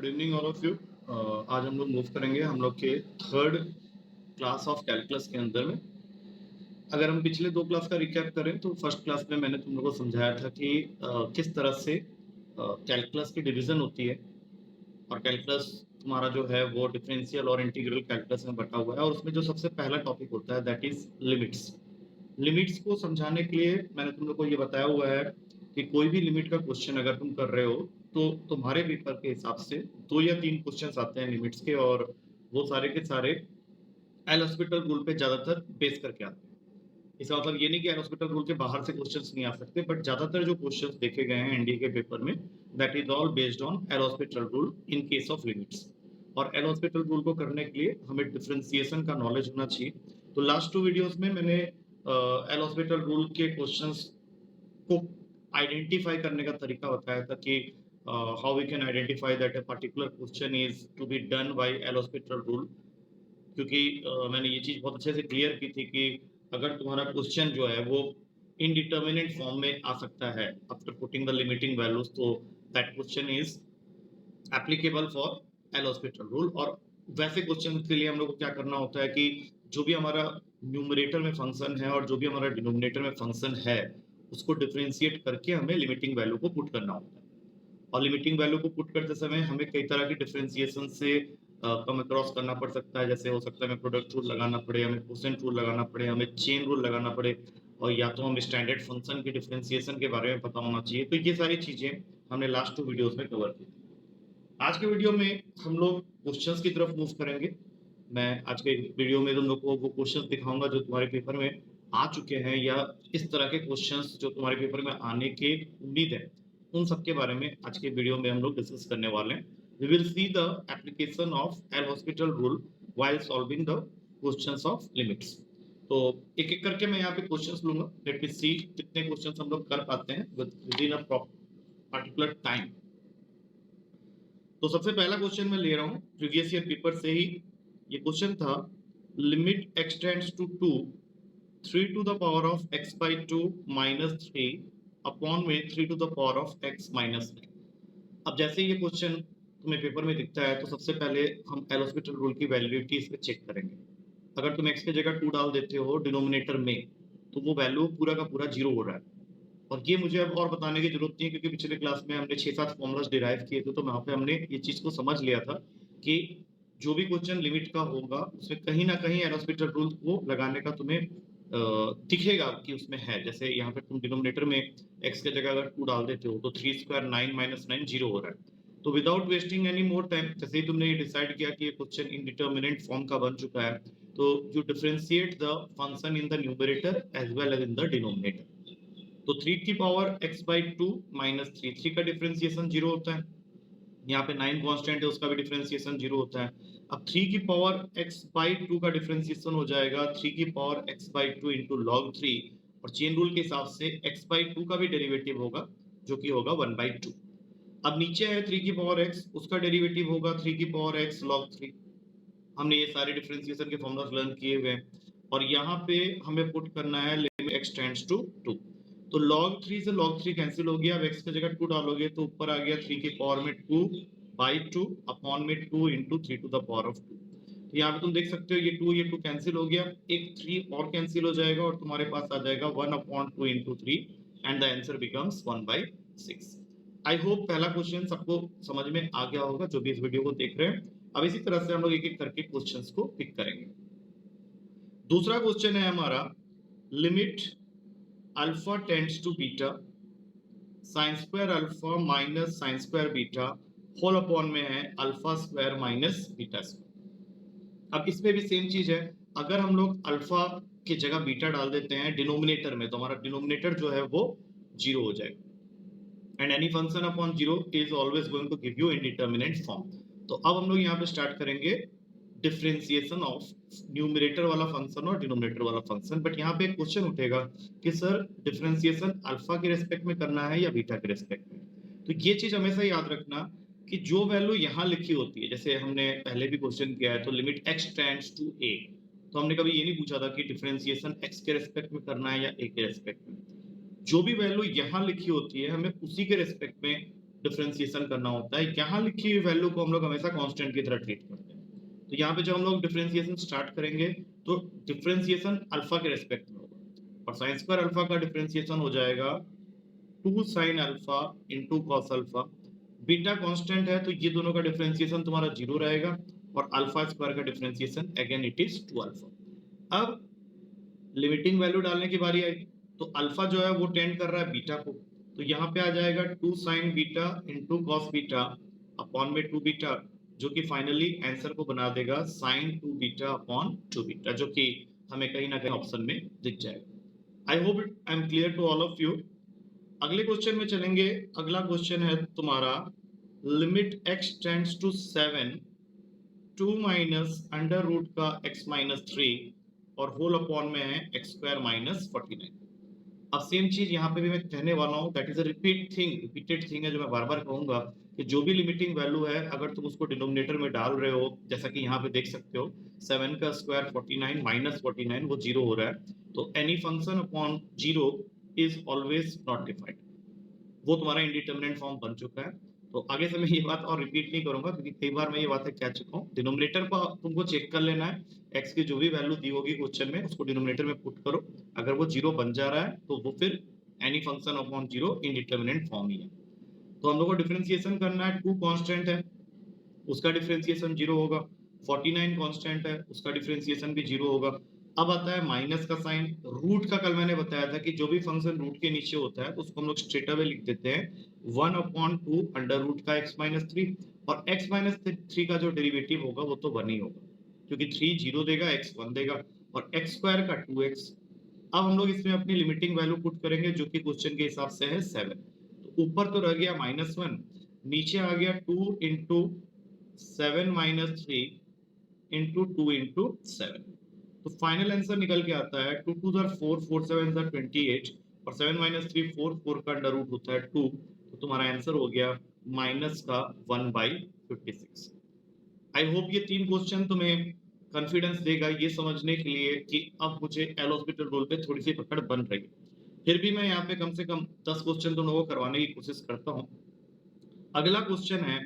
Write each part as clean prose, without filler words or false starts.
Good evening all of you. आज हम लोग मूव करेंगे हम लोग के थर्ड क्लास ऑफ कैलकुलस के अंदर में। अगर हम पिछले दो क्लास का रिकैप करें तो फर्स्ट क्लास में मैंने तुम लोगों को समझाया था कि किस तरह से कैलकुलस की डिवीजन होती है और कैलकुलस तुम्हारा जो है वो डिफरेंशियल और इंटीग्रल कैलकुलस में बटा हुआ है और उसमें जो सबसे पहला टॉपिक होता है दैट इज लिमिट्स। लिमिट्स को समझाने के लिए मैंने तुम लोग को ये बताया हुआ है कि कोई भी लिमिट का क्वेश्चन अगर तुम कर रहे हो तो तुम्हारे पेपर के हिसाब से 2 या 3 क्वेश्चंस आते हैं लिमिट्स के और वो सारे के सारे एल हॉस्पिटल रूल पे ज्यादातर बेस करके आते हैं। इसका मतलब ये नहीं कि एल हॉस्पिटल रूल के बाहर से क्वेश्चंस नहीं आ सकते, बट ज्यादातर जो क्वेश्चंस देखे गए हैं एनडीए के पेपर में that is all based on L hospital rule in case of limits. और एल हॉस्पिटल रूल को करने के लिए हमें डिफरेंशिएशन का नॉलेज होना चाहिए। तो लास्ट 2 वीडियोस में मैंने एल हॉस्पिटल रूल के क्वेश्चंस को आइडेंटिफाई करने का तरीका बताया था कि how we can identify that a particular question is to be done by L hospital rule. क्योंकि मैंने ये चीज बहुत अच्छे से क्लियर की थी कि अगर तुम्हारा क्वेश्चन जो है वो इनडिटर्मिनेट फॉर्म में आ सकता है after putting the limiting values, तो that question is applicable for L hospital rule. और वैसे क्वेश्चन के लिए हम लोग को क्या करना होता है कि जो भी हमारा न्यूमरेटर में फंक्शन है और जो भी हमारा डिनोमिनेटर में फंक्शन है उसको डिफरेंशिएट करके हमें लिमिटिंग वैल्यू को पुट करना होता है। और लिमिटिंग वैल्यू को पुट करते समय हमें कई तरह की डिफरेंशिएशन से कम अक्रॉस करना पड़ सकता है। जैसे हो सकता है हमें प्रोडक्ट रूल लगाना पड़े, हमें क्वोशिएंट रूल लगाना पड़े, हमें चेन रूल लगाना पड़े, और या तो हम स्टैंडर्ड फंक्शन की डिफरेंशिएशन के बारे में पता होना चाहिए। तो ये सारी चीजें हमने लास्ट 2 वीडियोस में कवर की। आज के वीडियो में हम लोग क्वेश्चंस की तरफ मूव करेंगे। मैं आज के वीडियो में तुम लोग को वो क्वेश्चंस दिखाऊंगा जो तुम्हारे पेपर में आ चुके हैं या इस तरह के क्वेश्चंस जो तुम्हारे पेपर में आने के उम्मीद है, उन सब के बारे में आज के वीडियो में हम लोग डिस्कस करने वाले हैं। We will see the application of L hospital rule while solving the questions of limits. तो एक एक करके मैं यहाँ पे क्वेश्चंस लूंगा। लेट मी सी कितने क्वेश्चंस हम लोग कर पाते हैं with in a particular time. तो सबसे पहला क्वेश्चन मैं ले रहा हूं प्रीवियस ईयर पेपर से ही। ये क्वेश्चन था limit x tends to 2 3 to the power of x by 2 minus 3 upon में 3 to the power of x minus 9। अब जैसे ये क्वेश्चन तुम्हें पेपर में दिखता है तो सबसे पहले हम एल हॉस्पिटल रूल की वैलिडिटी इस पे चेक करेंगे। अगर तुम x की जगह 2 डाल देते हो डिनोमिनेटर में तो वो वैल्यू पूरा का पूरा 0 हो रहा है। और ये मुझे अब और बताने की जरूरत नहीं है क्योंकि पिछले क्लास में हमने 6-7 फॉर्मूलाज डिराइव किए थे, तो वहां पे हमने ये चीज को समझ लिया था कि जो भी क्वेश्चन लिमिट का होगा उसमें कहीं ना कहीं एल हॉस्पिटल रूल को लगाने का तुम्हें दिखेगा कि उसमें है। जैसे यहाँ पे तुम डिनोमिनेटर में x की जगह अगर 2 डाल देते हो तो 3 स्क्वायर 9 माइनस 9 0 हो रहा है। तो without wasting any more time, जैसे ही तुमने ये डिसाइड किया कि ये क्वेश्चन इनडिटर्मिनेट फॉर्म का बन चुका है, तो you differentiate the function in the numerator as well as in the denominator. तो 3 की पावर x by 2 माइनस 3 का डिफरेंशिएशन 0 होता है। यहाँ पे 9 कांस्टेंट है उसका भी डिफरेंशिएशन 0 होता है। अब 3 की पावर x by 2 का डिफरेंशिएशन हो जाएगा 3 की पावर x by 2 into log 3, और चेन रूल के हिसाब से x by 2 का भी डेरिवेटिव होगा जो कि होगा 1 by 2। अब नीचे है 3 की पावर x, उसका डेरिवेटिव होगा 3 की पावर x log 3। हमने ये सारे डिफरेंशिएशन के फॉर्मूलास लर्न किए हुए हैं और यहाँ पे हमें पुट करना है लिमिट x टेंड्स टू 2। तो log 3 से log 3 कैंसिल हो गया। अब x की जगह 2 डालोगे तो ऊपर आ गया 3 की पावर में 2 by 2 अपॉन में 2 into 3 to the power of 2। तो यहाँ पे तुम देख सकते हो ये 2 कैंसिल हो गया, एक 3 और कैंसिल हो जाएगा और तुम्हारे पास आ जाएगा 1 upon 2 into 3 and the answer becomes 1 by 6। I hope पहला क्वेश्चन सबको समझ में आ गया होगा जो भी इस वीडियो को देख रहे हैं। अब इसी तरह से हम लोग एक एक करके क्वेश्चंस को पिक करेंगे। दूसरा क्वेश्चन है हमारा limit alpha tends to beta sine square alpha minus sine square beta whole upon में है alpha square minus beta square. अब इसमें भी सेम चीज है, अगर हम लोग अल्फा की जगह बीटा डाल देते हैं डिनोमिनेटर में तो हमारा डिनोमिनेटर जो है वो 0 हो जाएगा। and any function upon 0 is always going to give you indeterminate form। तो अब हम लोग यहाँ पे स्टार्ट करेंगे डिफरेंशिएशन ऑफ न्यूमरेटर वाला फंक्शन और डिनोमिनेटर वाला फंक्शन। बट यहाँ पे एक क्वेश्चन उठेगा कि सर डिफरेंशिएशन अल्फा के रेस्पेक्ट में करना है या बीटा के रेस्पेक्ट में। तो ये चीज हमेशा याद रखना कि जो वैल्यू यहाँ लिखी होती है, जैसे हमने पहले भी क्वेश्चन किया है, तो limit x tends to a, तो हमने कभी ये नहीं पूछा था कि डिफरेंशिएशन x के रेस्पेक्ट में करना है या a के रेस्पेक्ट में। जो भी वैल्यू यहाँ लिखी होती है हमें उसी के रेस्पेक्ट में डिफरेंशिएशन करना होता है। यहाँ लिखी हुई वैल्यू को हम लोग हमेशा कांस्टेंट की तरह ट्रीट करते हैं। तो यहाँ पे जब हम लोग डिफरेंशिएशन स्टार्ट करेंगे तो डिफरेंशिएशन अल्फा के रेस्पेक्ट में होगा और साइन स्क्वायर अल्फा का डिफरेंशिएशन हो जाएगा 2 sin alpha into cos alpha. Beta constant है तो ये दोनों का डिफरेंशिएशन तुम्हारा 0 रहेगा और अल्फा स्क्वायर का differentiation again it is 2 alpha. अब लिमिटिंग वैल्यू डालने की बारी आई तो अल्फा जो है वो टेंड कर रहा है बीटा को, तो यहाँ पे आ जाएगा 2 sin beta into cos beta upon में 2 बीटा, जो कि फाइनली आंसर को बना देगा sin 2 बीटा अपॉन 2 बीटा, जो कि हमें कहीं ना कहीं ऑप्शन में दिख जाएगा। I hope I am clear to all of you. अगले क्वेश्चन में चलेंगे। अगला क्वेश्चन है तुम्हारा limit x tends to 7 2 minus under root का x माइनस 3 और होल अपॉन में है x स्क्वायर माइनस 49। अब सेम चीज यहाँ पे भी मैं कहने वाला हूँ, that is a repeated thing है जो मैं बार बार कहूंगा कि जो भी लिमिटिंग वैल्यू है अगर तुम उसको डिनोमिनेटर में डाल रहे हो, जैसा कि यहाँ पे देख सकते हो 7 का स्क्वायर 49 माइनस 49 वो 0 हो रहा है, तो any function upon 0 is always not defined, वो तुम्हारा इंडिटरमिनेट फॉर्म बन चुका है। तो आगे से मैं ये बात और रिपीट नहीं करूंगा क्योंकि कई बार मैं ये बातें कह चुका हूँ। डिनोमिनेटर को तुमको चेक कर लेना है, एक्स की जो भी वैल्यू दी होगी क्वेश्चन में उसको डिनोमिनेटर में पुट करो, अगर वो 0 बन जा रहा है तो वो फिर any function upon 0 indeterminate form ही है। तो हम लोग को डिफरेंशिएशन करना है, 2 कांस्टेंट है उसका डिफरेंशिएशन 0 होगा, 49 कांस्टेंट है उसका डिफरेंशिएशन भी 0 होगा। अब आता है माइनस का साइन, रूट का कल मैंने बताया था कि जो भी फंक्शन रूट के नीचे होता है उसको हम लोग स्ट्रेट अवे लिख देते हैं 1 अपॉन 2 अंडर रूट का x माइनस 3, और x माइनस 3 का जो डेरिवेटिव होगा वो तो 1 ही होगा क्योंकि 3 0 देगा, x 1 देगा और x स्क्वायर का 2x। अब हम लोग इसमें अपनी लिमिटिंग वैल्यू पुट करेंगे जो कि क्वेश्चन के हिसाब से है 7। तो ऊपर तो रह गया -1, नीचे आ गया 2 इंटू 7 माइनस 3 इंटू 2 इंटू 7। तो फाइनल आंसर निकल के आता है 2 2 4 4 7 28 और 7 माइनस 3 4 4 का अंडर रूट होता है 2, तो तुम्हारा आंसर हो गया माइनस का 1/56। आई होप ये 3 क्वेश्चन तुम्हें कॉन्फिडेंस देगा ये समझने के लिए कि अब मुझे एल हॉस्पिटल रोल पे थोड़ी सी पकड़ बन रही है। फिर भी मैं यहाँ पे कम से कम 10 क्वेश्चन तुम लोगों को करवाने की कोशिश करता हूँ। अगला क्वेश्चन है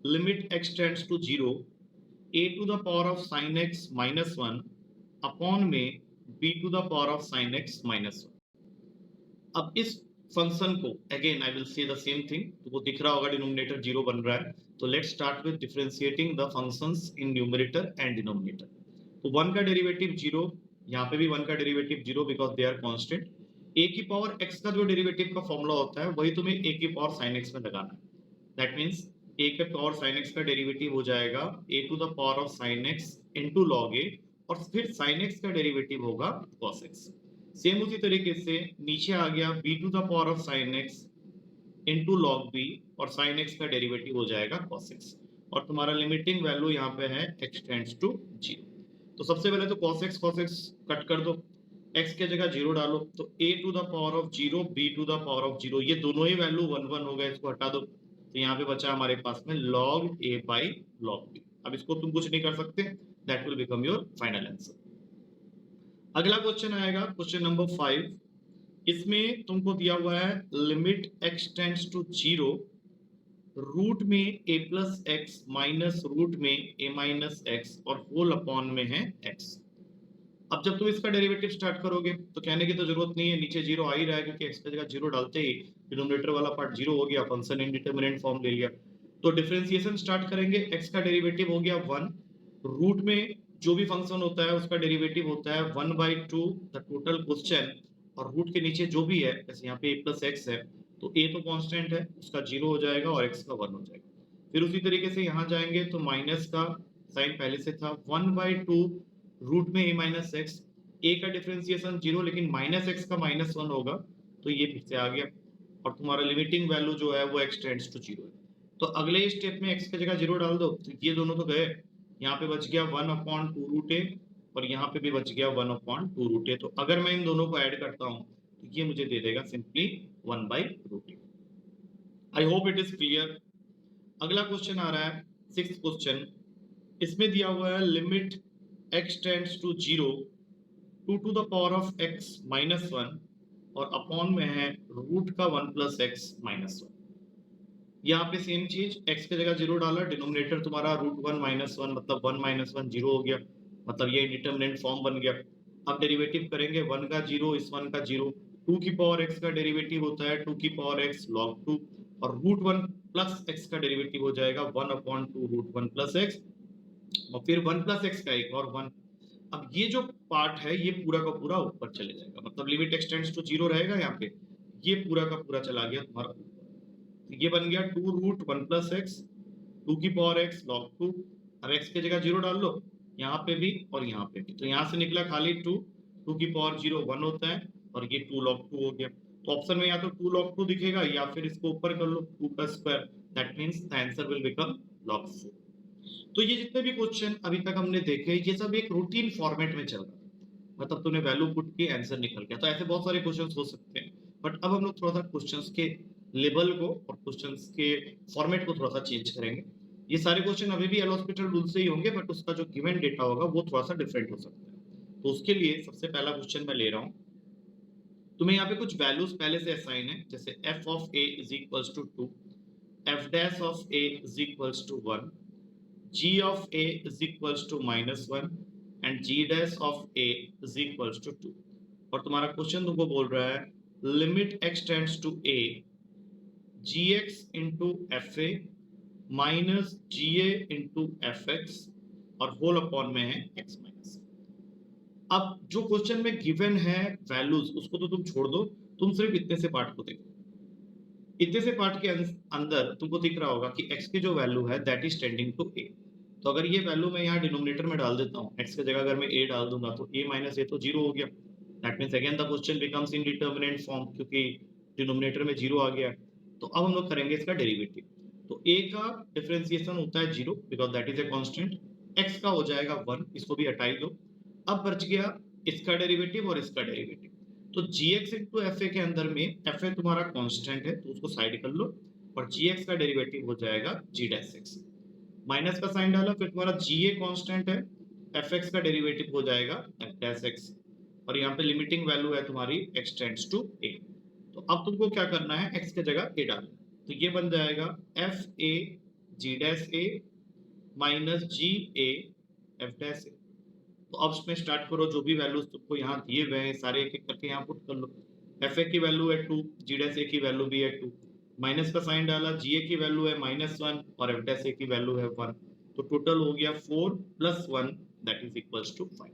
limit x tends to 0 a to the power of sin x minus 1 upon में b to the power of sin x minus 1। अब इस फंक्शन को again I will say the same thing, तो वो दिख रहा होगा डिनोमिनेटर 0 बन रहा है, तो let's start with differentiating the functions in numerator and denominator. तो 1 का डेरिवेटिव 0, यहाँ पे भी 1 का derivative 0 because they are constant. a की पावर x का जो डेरिवेटिव का फॉर्मूला होता है वही तुम्हें a की पावर sin x में लगाना है। दैट मींस a के पावर sin x का डेरिवेटिव हो जाएगा a to the power of sin x into log a और फिर sin x का डेरिवेटिव होगा cos x। सेम उसी तरीके से नीचे आ गया b to the power of sin x into log b और sin x का डेरिवेटिव हो जाएगा cos x, और तुम्हारा लिमिटिंग वैल्यू यहाँ पे है x टेंड्स टू 0। तो सबसे पहले तो cos x कट कर दो, x के जगह 0 डालो, तो a to the power of 0 b to the power of 0 ये दोनों ही वैल्यू 1 1 हो गए, इसको हटा दो, तो यहाँ पे बचा हमारे पास में log a by log b। अब इसको तुम कुछ नहीं कर सकते, that will become your final answer. अगला क्वेश्चन आएगा क्वेश्चन नंबर 5। इसमें तुमको दिया हुआ है limit x tends to 0 root में a plus x minus root में a माइनस एक्स और होल अपॉन में है x। अब जब तुम इसका डेरिवेटिव स्टार्ट करोगे तो कहने की तो जरूरत नहीं है, नीचे 0 आ ही रहा है क्योंकि x की जगह 0 डालते ही डिनोमिनेटर वाला पार्ट 0 हो गया, फंक्शन इंडिटरमिनेट फॉर्म ले लिया। तो डिफरेंशिएशन स्टार्ट करेंगे, x का डेरिवेटिव हो गया 1, रूट में जो भी फंक्शन होता है उसका डेरिवेटिव होता है 1/2 द टोटल क्वेश्चन, और रूट के नीचे जो भी है, जैसे यहाँ पे a प्लस एक्स है तो a तो कांस्टेंट है उसका 0 हो जाएगा और x का 1 हो जाएगा। फिर उसी तरीके से यहाँ जाएंगे तो माइनस का साइन पहले से था 1/2 रूट में a माइनस एक्स, a का डिफरेंशिएशन 0 लेकिन माइनस एक्स का माइनस 1 होगा, तो ये फिर से आ गया और तुम्हारा लिमिटिंग वैल्यू जो है वो x टेंड्स टू 0 है। तो अगले स्टेप में x की जगह 0 डाल दो, तो ये दोनों तो गए, यहाँ पे बच गया 1/2 रूट a और यहाँ पे भी बच गया 1/2 रूट a। तो अगर मैं इन दोनों को ऐड करता हूँ तो ये मुझे दे देगा simply root a। I hope it is clear. अगला क्वेश्चन आ रहा है 6th क्वेश्चन। इसमें दिया हुआ है limit x tends to 0 2 to the power of x minus 1 और अपॉन में है रूट का 1 प्लस एक्स माइनस 1। यहाँ पे सेम चीज, x की जगह 0 डाला, डिनोमिनेटर तुम्हारा √1 -1 मतलब 1 -1 0 हो गया, मतलब ये इंडिटरमिनेट फॉर्म बन गया। अब डेरिवेटिव करेंगे 1 का 0, इस 1 का 0, 2 की पावर x का डेरिवेटिव होता है 2 की पावर x log 2, और √1 प्लस x का डेरिवेटिव हो जाएगा 1/2 √1 प्लस x, और फिर 1 प्लस x का एक और 1। अब ये जो पार्ट है ये पूरा का पूरा ऊपर चले जाएगा, मतलब लिमिट एक्सटेंड्स टू 0 रहेगा यहाँ पे, ये पूरा का पूरा चला गया तुम्हारा ऊपर। तो ये बन गया 2 √1 प्लस x, 2 की पावर x log 2। अब x की जगह 0 डाल लो, यहाँ पे भी और यहाँ पे भी, तो यहाँ से निकला खाली 2, 2 की पावर 0 1 होता है, और ये 2 log 2 हो गया। तो ऑप्शन में या तो 2 log 2 दिखेगा या फिर इसको ऊपर कर लो 2 का square, that means the answer will become log 4। तो ये जितने भी क्वेश्चन अभी तक हमने देखे ये सब एक रूटीन फॉर्मेट में चल रहा है, मतलब तूने वैल्यू पुट की आंसर निकल गया। तो ऐसे बहुत सारे क्वेश्चंस हो सकते हैं, बट अब हम लोग थोड़ा सा क्वेश्चंस के लेवल को और क्वेश्चंस के फॉर्मेट को थोड़ा सा चेंज करेंगे। ये सारे क्वेश्चन अभी भी एल हॉस्पिटल रूल से ही होंगे, बट उसका जो गिवन डेटा होगा वो थोड़ा सा डिफरेंट हो सकता है। तो उसके लिए सबसे पहला क्वेश्चन मैं ले रहा हूँ, तुम्हें यहाँ पे कुछ वैल्यूज पहले से असाइन है, जैसे f of a is equals to 2, f dash of a is equals to 1, g of a is equals to -1 and g dash of a is equals to 2। और तुम्हारा क्वेश्चन तुमको बोल रहा है limit x tends to a gx into fa minus ga into fx और whole upon में है x minus. अब जो क्वेश्चन में गिवन है वैल्यूज उसको तो तुम छोड़ दो, तुम सिर्फ इतने से पार्ट को देखो। इतने से पार्ट के अंदर तुमको दिख रहा होगा कि x की जो वैल्यू है that is tending to a। तो अगर ये वैल्यू मैं यहाँ डिनोमिनेटर में डाल देता हूँ, x की जगह अगर मैं a डाल दूंगा तो a माइनस a तो 0 हो गया, that means again the question becomes indeterminate form, क्योंकि डिनोमिनेटर में 0 आ गया। तो अब हम लोग करेंगे इसका डेरिवेटिव। तो a का डिफरेंशिएशन होता है 0 because that is a constant, x का हो जाएगा 1, इसको भी हटाई दो। अब बच गया इसका डेरिवेटिव और इसका डेरिवेटिव। तो gx into fa के अंदर में fa तुम्हारा कांस्टेंट है तो उसको साइड कर लो, और gx का डेरिवेटिव हो जाएगा g डैश x, माइनस का साइन डाला, फिर तुम्हारा ga कांस्टेंट है, fx का डेरिवेटिव हो जाएगा f डैश x, और यहाँ पे लिमिटिंग वैल्यू है तुम्हारी x टेंड्स टू a। तो अब तुमको क्या करना है, x की जगह a डालना, तो ये बन जाएगा fa g dash a minus ga f dash a। तो अब इसमें स्टार्ट करो, जो भी वैल्यूज तुमको यहाँ दिए हुए हैं सारे एक एक करके यहाँ पुट कर लो। एफ ए की वैल्यू है 2, जी डैश ए की वैल्यू भी है 2, माइनस का साइन डाला, जी ए की वैल्यू है -1 और एफ डैश ए की वैल्यू है 1, तो टोटल हो गया 4 + 1 दैट इज इक्वल्स टू 5।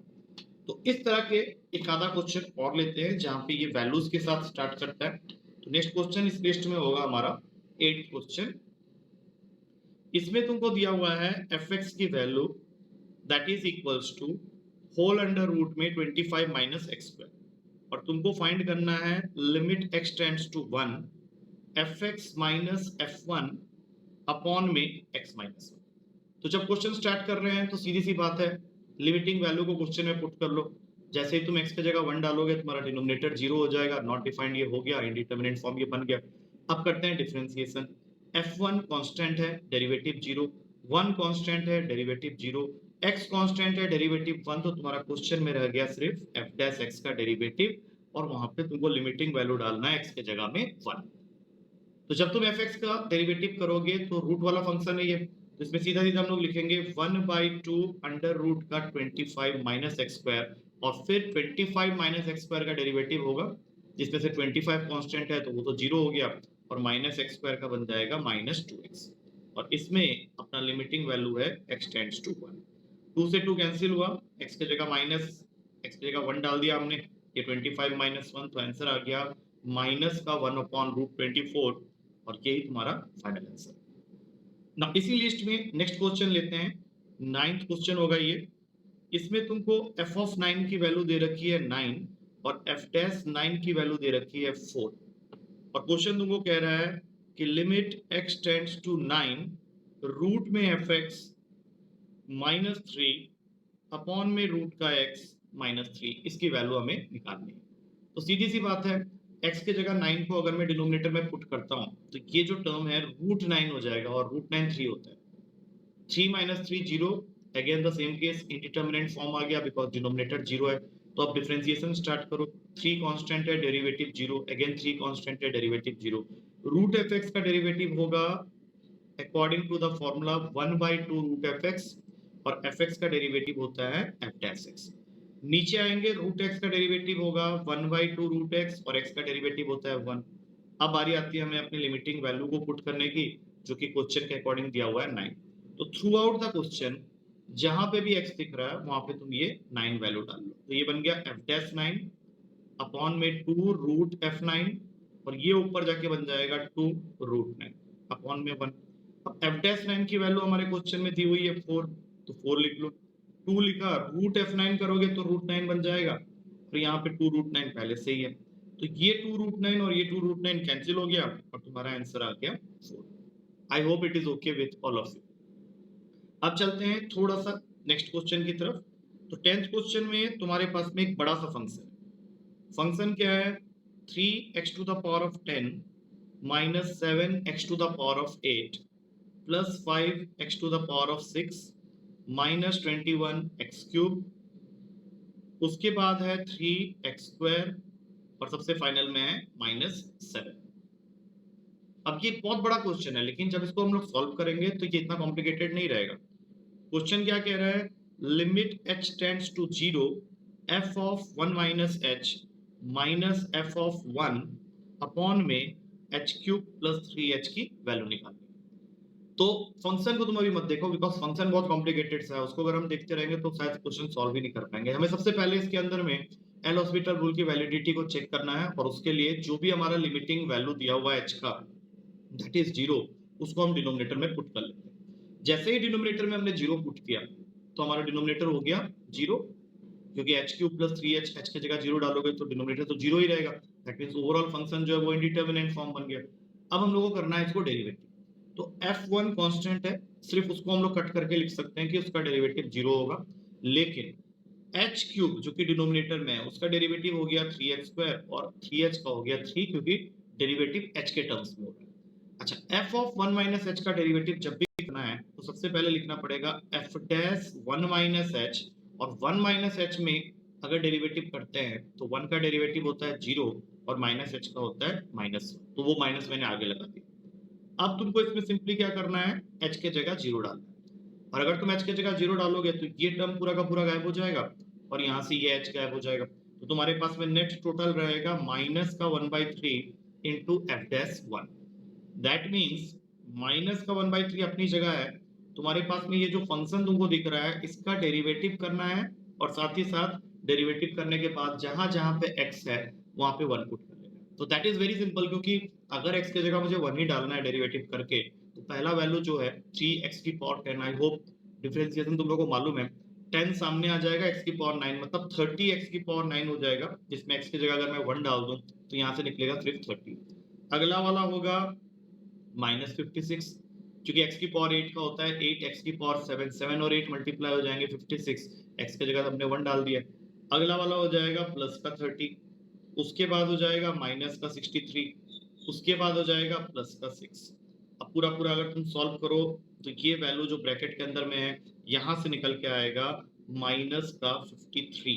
तो इस तरह के एक आधा क्वेश्चन और लेते हैं जहाँ पे ये वैल्यूज के साथ स्टार्ट करता है। तो नेक्स्ट क्वेश्चन इस लिस्ट में होगा हमारा 8th क्वेश्चन। इसमें तुमको दिया हुआ है एफ एक्स की value that is equals to whole under root में 25 माइनस एक्स स्क्वायर, और तुमको फाइंड करना है limit x tends to 1 fx minus f1 अपॉन में x माइनस 1। तो जब क्वेश्चन स्टार्ट कर रहे हैं तो सीधी सी बात है, लिमिटिंग वैल्यू को क्वेश्चन में पुट कर लो। जैसे ही तुम x की जगह 1 डालोगे तुम्हारा डिनोमिनेटर 0 हो जाएगा, नॉट डिफाइंड ये हो गया, इंडिटरमिनेट फॉर्म ये बन गया। अब करते हैं डिफरेंशिएशन। f1 कांस्टेंट है, डेरिवेटिव 0, 1 कांस्टेंट है, डेरिवेटिव 0, x कांस्टेंट है, डेरिवेटिव 1, तो तुम्हारा क्वेश्चन में रह गया सिर्फ f डैश x का डेरिवेटिव, और वहां पे तुमको लिमिटिंग वैल्यू डालना है x की जगह में 1। तो जब तुम fx का डेरिवेटिव करोगे तो रूट वाला फंक्शन है ये, तो इसमें सीधा सीधा हम लोग लिखेंगे 1/2 अंडर रूट का 25 माइनस एक्स स्क्वायर, और फिर 25 माइनस एक्स स्क्वायर का डेरिवेटिव होगा, जिसमें से 25 कांस्टेंट है तो वो तो 0 हो गया, और माइनस एक्स स्क्वायर का बन जाएगा -2x, और इसमें अपना लिमिटिंग वैल्यू है x टेंड्स टू 1। 2 से 2 कैंसिल हुआ, x की जगह माइनस, x की जगह 1 डाल दिया हमने, ये 25 माइनस 1, तो आंसर आ गया माइनस का 1/√24, और यही तुम्हारा फाइनल आंसर। ना इसी लिस्ट में नेक्स्ट क्वेश्चन लेते हैं, 9th क्वेश्चन होगा ये। इसमें तुमको f ऑफ 9 की वैल्यू दे रखी है 9 और f डैश 9 की वैल्यू दे रखी है 4, और क्वेश्चन तुमको कह रहा है कि limit x tends to 9 root में fx -3 अपॉन में रूट का x -3, इसकी वैल्यू हमें निकालनी है। तो सीधी सी बात है, x की जगह 9 को अगर मैं डिनोमिनेटर में पुट करता हूँ तो ये जो टर्म है √9 हो जाएगा, और √9 3 होता है, 3 - 3 0, again the same case, indeterminate form आ गया बिकॉज डिनोमिनेटर 0 है। तो अब डिफरेंशिएशन स्टार्ट करो, 3 कांस्टेंट है, डेरिवेटिव 0, अगेन 3 कांस्टेंट है, डेरिवेटिव 0, रूट एफ एक्स का डेरिवेटिव होगा according to the formula 1/2 root f x, और एफ एक्स का डेरिवेटिव होता है एफ डैश एक्स। नीचे आएंगे, रूट एक्स का डेरिवेटिव होगा 1/2 रूट एक्स, और एक्स का डेरिवेटिव होता है 1। अब बारी आती है हमें अपनी लिमिटिंग वैल्यू को पुट करने की, जो कि क्वेश्चन के अकॉर्डिंग दिया हुआ है 9। तो थ्रू आउट द क्वेश्चन जहां पे भी x दिख रहा है वहां पे तुम ये 9 वैल्यू डाल लो। तो ये बन गया f डैश 9 अपॉन में 2 रूट f9, और ये ऊपर जाके बन जाएगा 2 रूट 9 अपॉन में 1। अब f डैश 9 की वैल्यू हमारे क्वेश्चन में दी हुई है 4, तो 4 लिख लो। 2 लिखा, रूट f9 करोगे तो रूट 9 बन जाएगा, और यहाँ पे 2 रूट 9 पहले से ही है, तो ये 2 रूट 9 और ये 2 रूट 9 कैंसिल हो गया, और तुम्हारा आंसर आ गया 4। आई hope it is okay with all of you. अब चलते हैं थोड़ा सा नेक्स्ट क्वेश्चन की तरफ। तो 10th क्वेश्चन में तुम्हारे पास में एक बड़ा सा फंक्शन है। फंक्शन क्या है? 3x to the power of 10 minus 7x to the power of 8 plus 5x to the power of 6 minus 21x cube, उसके बाद है 3x स्क्वायर, और सबसे फाइनल में है -7। अब ये बहुत बड़ा क्वेश्चन है, लेकिन जब इसको हम लोग सॉल्व करेंगे तो ये इतना कॉम्प्लिकेटेड नहीं रहेगा। क्वेश्चन क्या कह रहा है? Limit h tends to 0 f of 1 minus h minus f of 1 upon में h क्यूब प्लस 3h की वैल्यू निकालनी। तो फंक्शन को तुम अभी मत देखो, बिकॉज फंक्शन बहुत कॉम्प्लिकेटेड सा है, उसको अगर हम देखते रहेंगे तो शायद क्वेश्चन सॉल्व ही नहीं कर पाएंगे। हमें सबसे पहले इसके अंदर में एल हॉस्पिटल रूल की वैलिडिटी को चेक करना है, और उसके लिए जो भी हमारा लिमिटिंग वैल्यू दिया हुआ है h का, दैट इज 0, उसको हम डिनोमिनेटर में पुट कर लेते हैं। जैसे ही डिनोमिनेटर में हमने 0 पुट किया तो हमारा डिनोमिनेटर हो गया 0, क्योंकि h cube plus 3h, h की जगह 0 डालोगे तो डिनोमिनेटर तो 0 ही रहेगा। दैट मींस ओवरऑल फंक्शन जो है वो इंडिटरमिनेट फॉर्म बन गया। अब हम लोगों को करना है इसको डेरिवेटिव। तो f1 कांस्टेंट है, सिर्फ उसको हम लोग कट करके लिख सकते हैं कि उसका डेरिवेटिव 0 होगा, लेकिन h क्यूब जो कि डिनोमिनेटर में है उसका डेरिवेटिव हो गया 3x स्क्वायर, और 3h का हो गया 3, क्योंकि डेरिवेटिव h के टर्म्स में हो रहा है। अच्छा, f ऑफ 1 माइनस h का डेरिवेटिव जब भी लिखना है तो सबसे पहले लिखना पड़ेगा f डैश 1 माइनस h, और 1 माइनस h में अगर डेरिवेटिव करते हैं तो 1 का डेरिवेटिव होता है 0, और माइनस h का होता है माइनस, तो वो माइनस मैंने आगे लगा दिया। अब तुमको इसमें सिंपली क्या करना है? h के जगह 0 डालना है, और अगर तुम h के जगह 0 डालोगे तो ये टर्म पूरा का पूरा गायब हो जाएगा, और यहाँ से ये h गायब हो जाएगा। तो तुम्हारे पास में नेट टोटल रहेगा माइनस का 1/3 into F dash 1। That means minus का 1/3 अपनी जगह है, तुम्हारे पास में ये जो फंक्शन तुमको दिख रहा है इसका डेरिवेटिव करना है, और साथ ही साथ डेरिवेटिव करने के बाद जहां जहां पे x है वहां पे 1 पुट कर लेना है। तो दैट इज वेरी सिंपल, क्योंकि अगर x की जगह मुझे 1 ही डालना है डेरिवेटिव करके, तो पहला वैल्यू जो है 3x की पावर 10, आई होप डिफरेंशिएशन तुम लोगों को मालूम है, 10 सामने आ जाएगा, x की पावर 9 मतलब 30x की पावर 9 हो जाएगा, जिसमें x की जगह अगर मैं 1 डाल दूं तो यहाँ से निकलेगा सिर्फ 30। अगला वाला होगा -56, क्योंकि x की पावर 8 का होता है 8, x की पावर 7, 7 और 8 मल्टीप्लाई हो जाएंगे 56, x की जगह हमने 1 डाल दिया। अगला वाला हो जाएगा प्लस का 30, उसके बाद हो जाएगा माइनस का 63, उसके बाद हो जाएगा प्लस का 6। अब पूरा पूरा अगर तुम सॉल्व करो तो ये वैल्यू जो ब्रैकेट के अंदर में है यहाँ से निकल के आएगा माइनस का 53,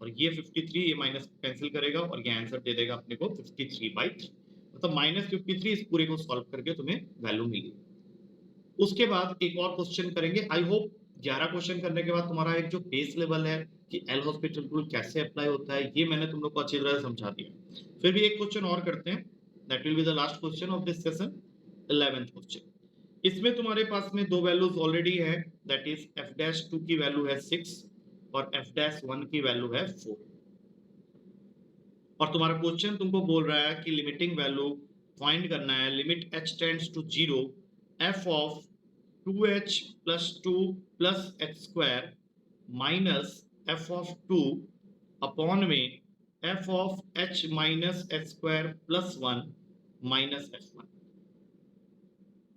और ये 53 ये माइनस कैंसिल करेगा, और ये आंसर दे देगा अपने को 53/3, मतलब -53 इस पूरे को सॉल्व करके तुम्हें वैल्यू मिली। उसके बाद एक और क्वेश्चन करेंगे। आई होप 11 क्वेश्चन करने के बाद तुम्हारा एक जो बेस लेवल है कि एल हॉस्पिटल रूल कैसे अप्लाई होता है ये मैंने तुम लोग को अच्छी तरह से समझा दिया। फिर भी एक क्वेश्चन और करते हैं, that will be the last question of this session, 11th question. इसमें तुम्हारे पास में दो वैल्यूज ऑलरेडी है, दैट इज f'2 की वैल्यू है 6 और f'1 की वैल्यू है 4, और तुम्हारा क्वेश्चन तुमको बोल रहा है कि लिमिटिंग वैल्यू फाइंड करना है, limit h tends to 0 f of 2h plus 2 plus h square minus f of 2 upon में f of h minus h square plus 1 minus f1।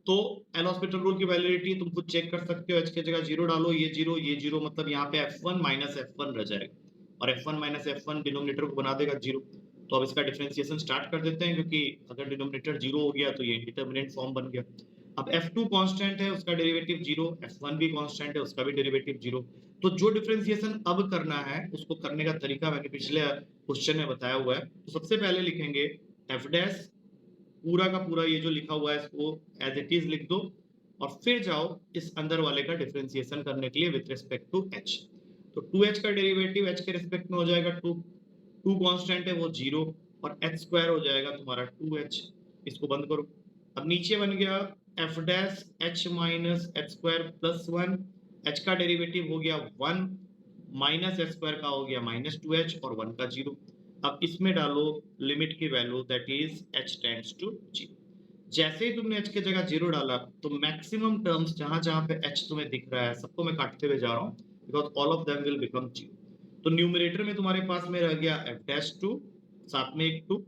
तो एल हॉस्पिटल रूल की वैलिडिटी तुम खुद check कर सकते हो, h की जगह 0 डालो, ये 0 ये 0, मतलब यहाँ पे f1 माइनस f1 रह जाएगा, और f1 माइनस f1 डिनोमिनेटर को बना देगा 0। तो अब इसका डिफरेंशिएशन स्टार्ट कर देते हैं, क्योंकि अगर डिनोमिनेटर 0 हो गया तो ये इंडिटरमिनेट फॉर्म बन गया। अब f2 कांस्टेंट है, उसका डेरिवेटिव 0, f1 भी कांस्टेंट है, उसका भी डेरिवेटिव 0। तो जो डिफरेंशिएशन अब करना है उसको करने का तरीका मैंने पिछले क्वेश्चन में बताया हुआ है। तो सबसे पहले लिखेंगे f डैश, पूरा का पूरा ये जो लिखा हुआ है इसको एज इट इज लिख दो, और फिर जाओ इस अंदर वाले का डिफरेंशिएशन करने के लिए विथ रिस्पेक्ट टू h। तो 2h का डेरिवेटिव h के रिस्पेक्ट में हो जाएगा 2, 2 कांस्टेंट है वो 0 और h स्क्वायर हो जाएगा तुम्हारा 2h। इसको बंद करो। अब नीचे बन गया f dash h minus h square plus 1, h का डेरिवेटिव हो गया 1 माइनस h स्क्वायर का हो गया माइनस 2h और 1 का 0। अब इसमें डालो लिमिट की value that is h tends to 0। जैसे ही तुमने h की जगह 0 डाला तो मैक्सिमम टर्म्स जहां जहां पे h तुम्हें दिख रहा है सबको मैं काटते हुए जा रहा हूं because all of them will become 0। तो न्यूमरेटर में तुम्हारे पास में रह गया f डैश 2, साथ में एक 2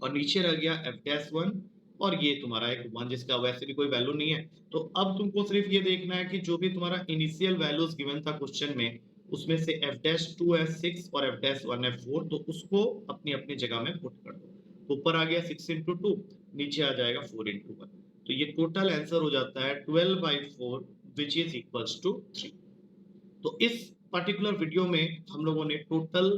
और नीचे रह गया f डैश 1 और ये तुम्हारा एक 1 जिसका वैसे भी कोई वैल्यू नहीं है। तो अब तुमको सिर्फ ये देखना है कि जो भी तुम्हारा इनिशियल वैल्यूज गिवन था क्वेश्चन में उसमें से f डैश 2 है 6 और f डैश 1 है 4, तो उसको अपनी अपनी जगह में पुट कर दो। तो ऊपर आ गया 6 into 2, नीचे आ जाएगा 4 into 1। तो ये टोटल आंसर हो जाता है 12/4 विच इज इक्वल्स टू 3। तो इस पर्टिकुलर वीडियो में हम लोगों ने टोटल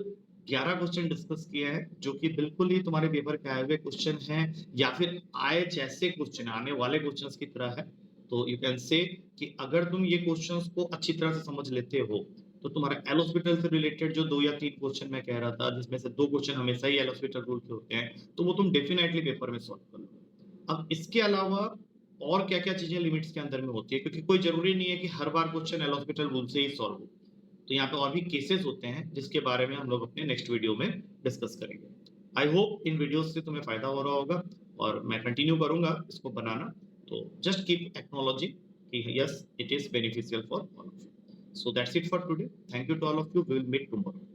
11 क्वेश्चन डिस्कस किए हैं जो कि बिल्कुल ही तुम्हारे पेपर के आए हुए क्वेश्चन हैं या फिर आए जैसे क्वेश्चन आने वाले क्वेश्चंस की तरह है। तो यू कैन से कि अगर तुम ये क्वेश्चंस को अच्छी तरह से समझ लेते हो तो तुम्हारा एल हॉस्पिटल से रिलेटेड जो 2 या 3 क्वेश्चन मैं कह रहा था जिसमें से 2 क्वेश्चन हमेशा ही एल हॉस्पिटल रूल के होते हैं तो वो तुम डेफिनेटली पेपर में सॉल्व कर लो। अब इसके अलावा और क्या-क्या चीजें लिमिट्स के अंदर में होती है क्योंकि कोई जरूरी नहीं है कि हर बार क्वेश्चन एल हॉस्पिटल रूल से ही सॉल्व हो। तो यहाँ पे और भी केसेस होते हैं जिसके बारे में हम लोग अपने नेक्स्ट वीडियो में डिस्कस करेंगे। आई होप इन वीडियोस से तुम्हें फायदा हो रहा होगा और मैं कंटिन्यू करूंगा इसको बनाना। तो जस्ट कीप एक्नॉलेजिंग कि yes it is beneficial for all of you. So that's it for today. Thank you to all of you. We will meet tomorrow.